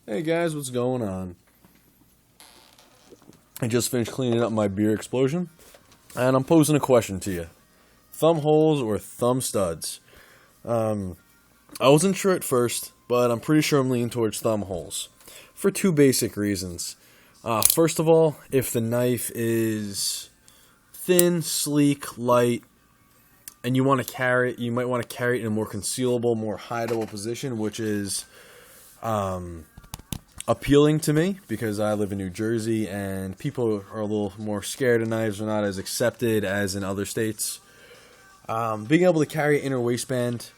Hey guys, what's going on? I just finished cleaning up my beer explosion, and I'm posing a question to you. Thumb holes or thumb studs? I wasn't sure at first, but I'm pretty sure I'm leaning towards thumb holes. For two basic reasons. First of all, if the knife is thin, sleek, light, and you want to carry it, you might want to carry it in a more concealable, more hideable position, which is appealing to me because I live in New Jersey and people are a little more scared of knives. Are not as accepted as in other states. Being able to carry an inner waistband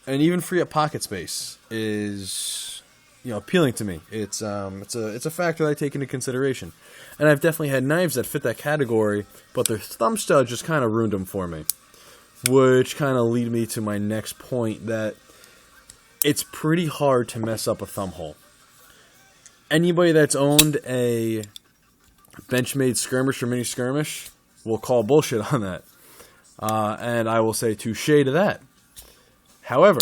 and even free up pocket space is, appealing to me. It's a factor that I take into consideration, and I've definitely had knives that fit that category, but their thumb stud just kind of ruined them for me, which kind of lead me to my next point that it's pretty hard to mess up a thumb hole. Anybody that's owned a Benchmade skirmish or mini skirmish will call bullshit on that. And I will say touche to that. However,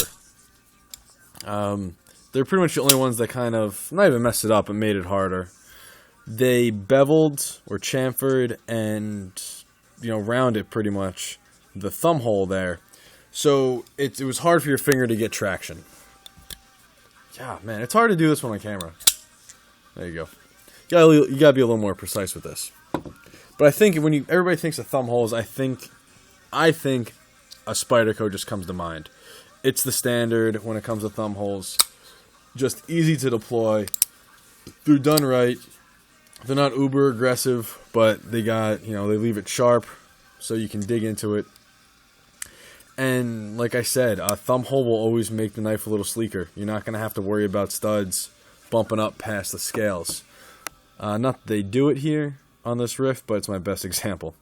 they're pretty much the only ones that kind of, not even messed it up, but made it harder. They beveled or chamfered and, rounded pretty much the thumb hole there. So it was hard for your finger to get traction. Yeah, man, it's hard to do this one on camera. There you go. You gotta be a little more precise with this. But I think when everybody thinks of thumb holes, I think a Spyderco just comes to mind. It's the standard when it comes to thumb holes. Just easy to deploy. They're done right. They're not uber aggressive, but they leave it sharp so you can dig into it. And like I said, a thumb hole will always make the knife a little sleeker. You're not going to have to worry about studs bumping up past the scales. Not that they do it here on this riff, but it's my best example.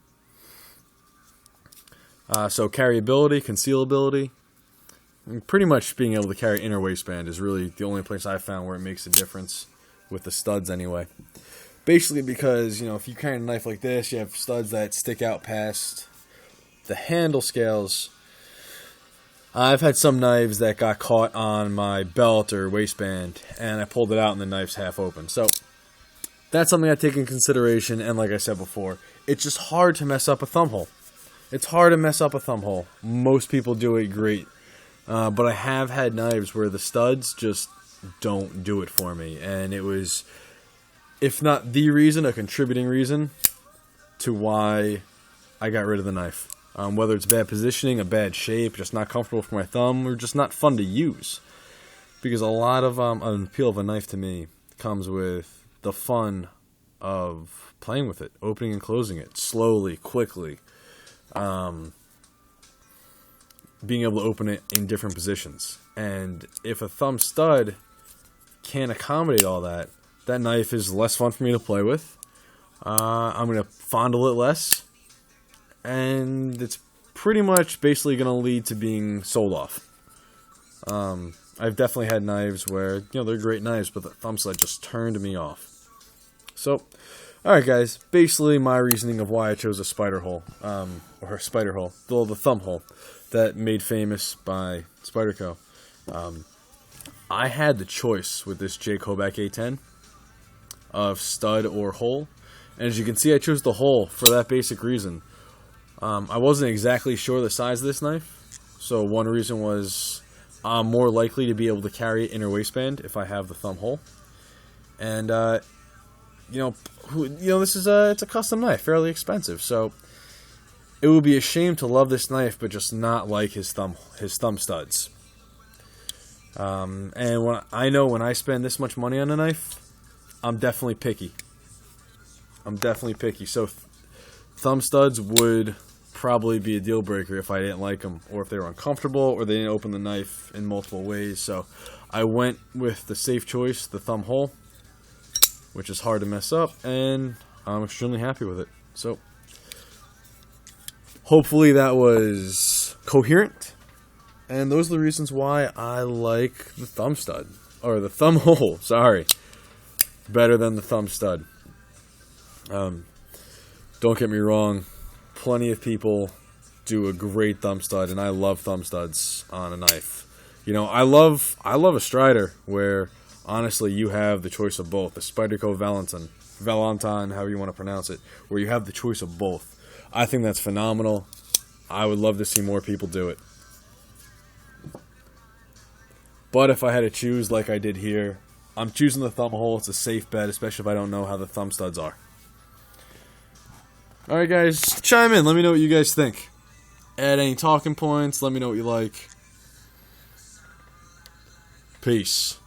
So carryability, concealability, and pretty much being able to carry inner waistband is really the only place I've found where it makes a difference with the studs anyway. Basically because, if you carry a knife like this, you have studs that stick out past the handle scales. I've had some knives that got caught on my belt or waistband, and I pulled it out and the knife's half open. So that's something I take in consideration, and like I said before, it's just hard to mess up a thumb hole. It's hard to mess up a thumb hole. Most people do it great, but I have had knives where the studs just don't do it for me, and it was, if not the reason, a contributing reason to why I got rid of the knife. Whether it's bad positioning, a bad shape, just not comfortable for my thumb, or just not fun to use. Because a lot of an appeal of a knife to me comes with the fun of playing with it, opening and closing it, slowly, quickly. Being able to open it in different positions. And if a thumb stud can't accommodate all that, that knife is less fun for me to play with. I'm going to fondle it less. And it's pretty much basically going to lead to being sold off. I've definitely had knives where, they're great knives, but the thumb stud just turned me off. So, alright guys, basically my reasoning of why I chose a spider hole, or a spider hole, the thumb hole, that made famous by Spyderco. I had the choice with this Jake Hoback A10 of stud or hole, and as you can see I chose the hole for that basic reason. I wasn't exactly sure the size of this knife, so one reason was I'm more likely to be able to carry it inner waistband if I have the thumb hole. And, this is it's a custom knife, fairly expensive, so it would be a shame to love this knife but just not like his thumb studs. And when I spend this much money on a knife, I'm definitely picky. So thumb studs would probably be a deal breaker if I didn't like them, or if they were uncomfortable, or they didn't open the knife in multiple ways. So I went with the safe choice, the thumb hole, which is hard to mess up, and I'm extremely happy with it. So hopefully that was coherent, and those are the reasons why I like the thumb stud, or the thumb hole, sorry, better than the thumb stud. Don't get me wrong, plenty of people do a great thumb stud, and I love thumb studs on a knife. I love a Strider where honestly, you have the choice of both. The Spyderco Valentin, however you want to pronounce it, where you have the choice of both. I think that's phenomenal. I would love to see more people do it. But if I had to choose like I did here, I'm choosing the thumb hole. It's a safe bet, especially if I don't know how the thumb studs are. Alright guys, chime in. Let me know what you guys think. Add any talking points. Let me know what you like. Peace.